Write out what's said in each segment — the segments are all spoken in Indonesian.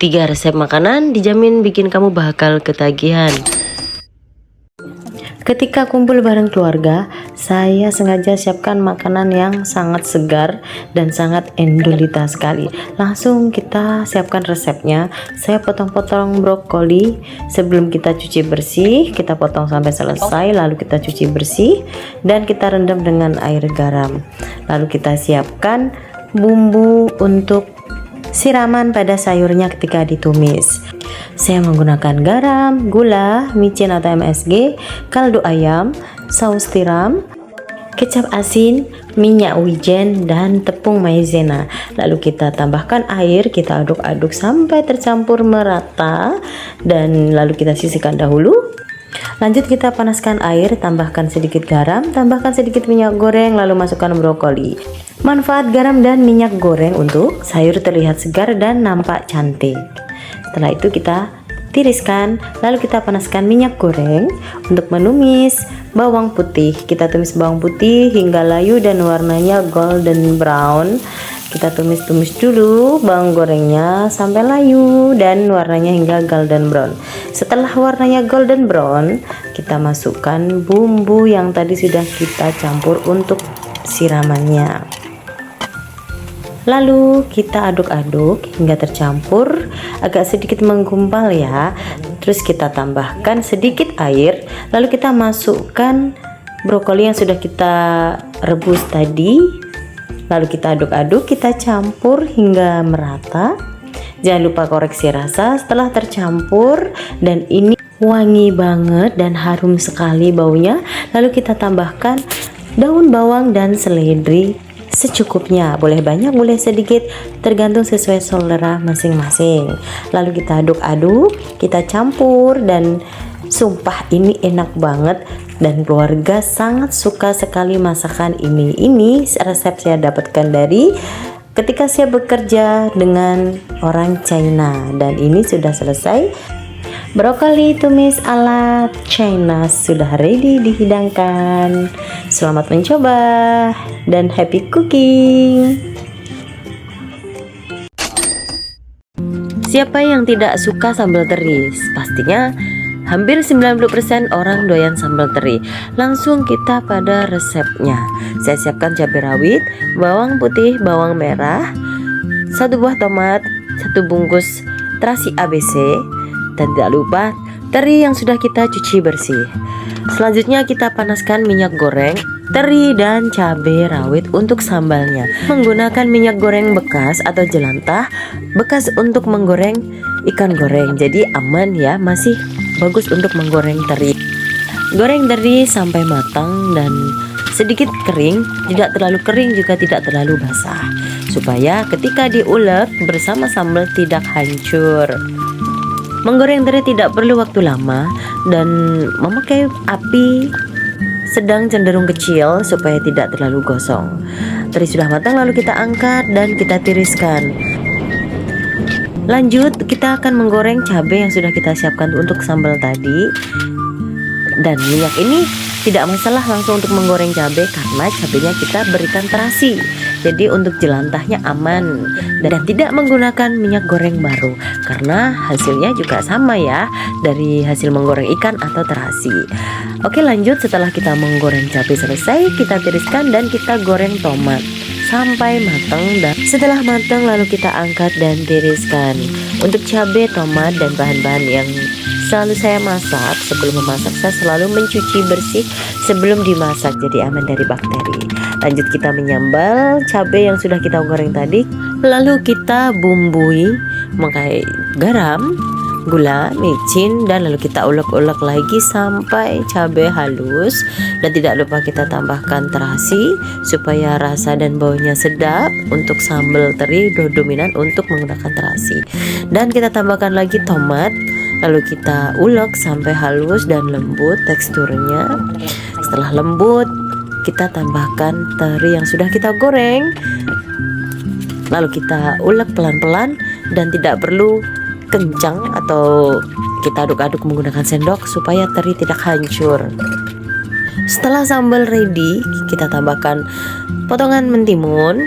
3 resep makanan dijamin bikin kamu bakal ketagihan. Ketika kumpul bareng keluarga, saya sengaja siapkan makanan yang sangat segar dan sangat endulita sekali. Langsung kita siapkan resepnya. Saya potong-potong brokoli. Sebelum kita cuci bersih, kita potong sampai selesai, lalu kita cuci bersih dan kita rendam dengan air garam. Lalu kita siapkan bumbu untuk siraman pada sayurnya ketika ditumis. Saya menggunakan garam, gula, micin atau MSG, kaldu ayam, saus tiram, kecap asin, minyak wijen, dan tepung maizena. Lalu kita tambahkan air, kita aduk-aduk sampai tercampur merata dan lalu kita sisihkan dahulu. Lanjut kita panaskan air, tambahkan sedikit garam, tambahkan sedikit minyak goreng, lalu masukkan brokoli. Manfaat garam dan minyak goreng untuk sayur terlihat segar dan nampak cantik. Setelah itu kita tiriskan, lalu kita panaskan minyak goreng untuk menumis bawang putih. Kita tumis bawang putih hingga layu dan warnanya golden brown. Kita tumis-tumis dulu bawang gorengnya sampai layu dan warnanya hingga golden brown. Setelah warnanya golden brown, kita masukkan bumbu yang tadi sudah kita campur untuk siramannya. Lalu kita aduk-aduk hingga tercampur, agak sedikit menggumpal ya. Terus kita tambahkan sedikit air, lalu kita masukkan brokoli yang sudah kita rebus tadi. Lalu kita aduk-aduk, kita campur hingga merata. Jangan lupa koreksi rasa setelah tercampur dan ini wangi banget dan harum sekali baunya. Lalu kita tambahkan daun bawang dan seledri secukupnya, boleh banyak boleh sedikit tergantung sesuai selera masing-masing. Lalu kita aduk-aduk, kita campur dan sumpah ini enak banget dan keluarga sangat suka sekali masakan ini. Ini resep saya dapatkan dari ketika saya bekerja dengan orang China dan ini sudah selesai. Brokoli tumis ala China sudah ready dihidangkan. Selamat mencoba dan happy cooking. Siapa yang tidak suka sambal teri? Pastinya hampir 90% orang doyan sambal teri. Langsung kita pada resepnya. Saya siapkan cabai rawit, bawang putih, bawang merah, 1 buah tomat, 1 bungkus terasi ABC, dan tidak lupa teri yang sudah kita cuci bersih. Selanjutnya kita panaskan minyak goreng, teri dan cabai rawit untuk sambalnya. Menggunakan minyak goreng bekas atau jelantah bekas untuk menggoreng ikan goreng. Jadi aman ya, masih bagus untuk menggoreng teri. Goreng teri sampai matang dan sedikit kering, tidak terlalu kering juga tidak terlalu basah, supaya ketika diulek bersama sambal tidak hancur. Menggoreng teri tidak perlu waktu lama dan memakai api sedang cenderung kecil supaya tidak terlalu gosong. Teri sudah matang lalu kita angkat dan kita tiriskan. Lanjut kita akan menggoreng cabai yang sudah kita siapkan untuk sambal tadi. Dan minyak ini tidak masalah langsung untuk menggoreng cabai karena cabainya kita berikan terasi. Jadi untuk jelantahnya aman dan tidak menggunakan minyak goreng baru karena hasilnya juga sama ya dari hasil menggoreng ikan atau terasi. Oke, lanjut setelah kita menggoreng cabai selesai, kita tiriskan dan kita goreng tomat sampai matang. Dan setelah matang lalu kita angkat dan tiriskan. Untuk cabai, tomat dan bahan-bahan yang selalu saya masak, sebelum memasak saya selalu mencuci bersih sebelum dimasak jadi aman dari bakteri. Lanjut kita menyambal cabai yang sudah kita goreng tadi. Lalu kita bumbui memakai garam, gula, micin dan lalu kita ulek-ulek lagi sampai cabai halus. Dan tidak lupa kita tambahkan terasi supaya rasa dan baunya sedap. Untuk sambal teri dominan untuk menggunakan terasi. Dan kita tambahkan lagi tomat. Lalu kita ulek sampai halus dan lembut teksturnya. Setelah lembut, kita tambahkan teri yang sudah kita goreng. Lalu kita ulek pelan-pelan dan tidak perlu kencang atau kita aduk-aduk menggunakan sendok supaya teri tidak hancur. Setelah sambal ready, kita tambahkan potongan mentimun,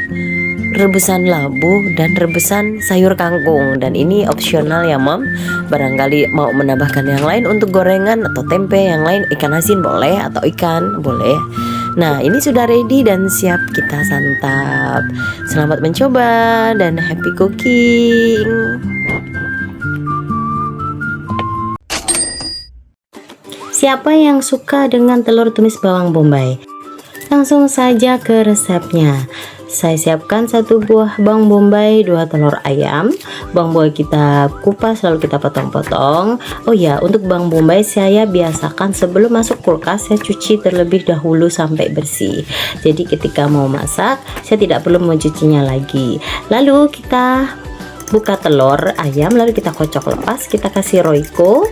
rebusan labu dan rebusan sayur kangkung. Dan ini opsional ya Mom. Barangkali mau menambahkan yang lain untuk gorengan atau tempe yang lain, ikan asin boleh atau ikan boleh. Nah, ini sudah ready dan siap kita santap. Selamat mencoba dan happy cooking. Siapa yang suka dengan telur tumis bawang bombay? Langsung saja ke resepnya. Saya siapkan 1 buah bawang bombay, 2 telur ayam. Bawang bombay kita kupas lalu kita potong-potong. Oh ya, untuk bawang bombay saya biasakan sebelum masuk kulkas saya cuci terlebih dahulu sampai bersih. Jadi ketika mau masak saya tidak perlu mencucinya lagi. Lalu kita buka telur ayam, lalu kita kocok lepas, kita kasih Royco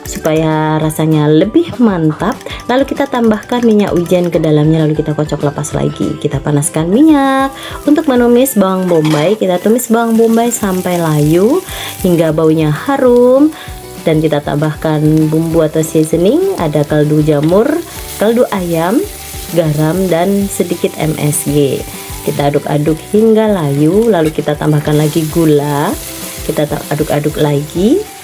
supaya rasanya lebih mantap. Lalu kita tambahkan minyak wijen ke dalamnya, lalu kita kocok lepas lagi. Kita panaskan minyak untuk menumis bawang bombay. Kita tumis bawang bombay sampai layu hingga baunya harum, dan kita tambahkan bumbu atau seasoning. Ada kaldu jamur, kaldu ayam, garam, dan sedikit MSG. Kita aduk-aduk hingga layu, lalu kita tambahkan lagi gula. Kita aduk-aduk lagi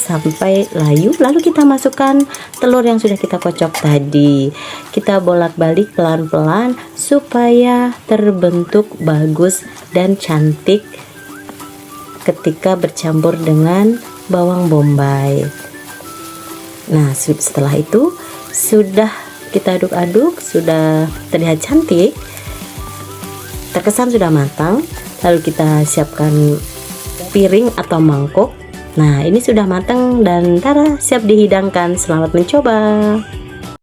sampai layu, lalu kita masukkan telur yang sudah kita kocok tadi. Kita bolak-balik pelan-pelan supaya terbentuk bagus dan cantik ketika bercampur dengan bawang bombay. Nah, setelah itu sudah kita aduk-aduk, sudah terlihat cantik, terkesan sudah matang. Lalu kita siapkan piring atau mangkok. Nah, ini sudah matang dan tara, siap dihidangkan. Selamat mencoba.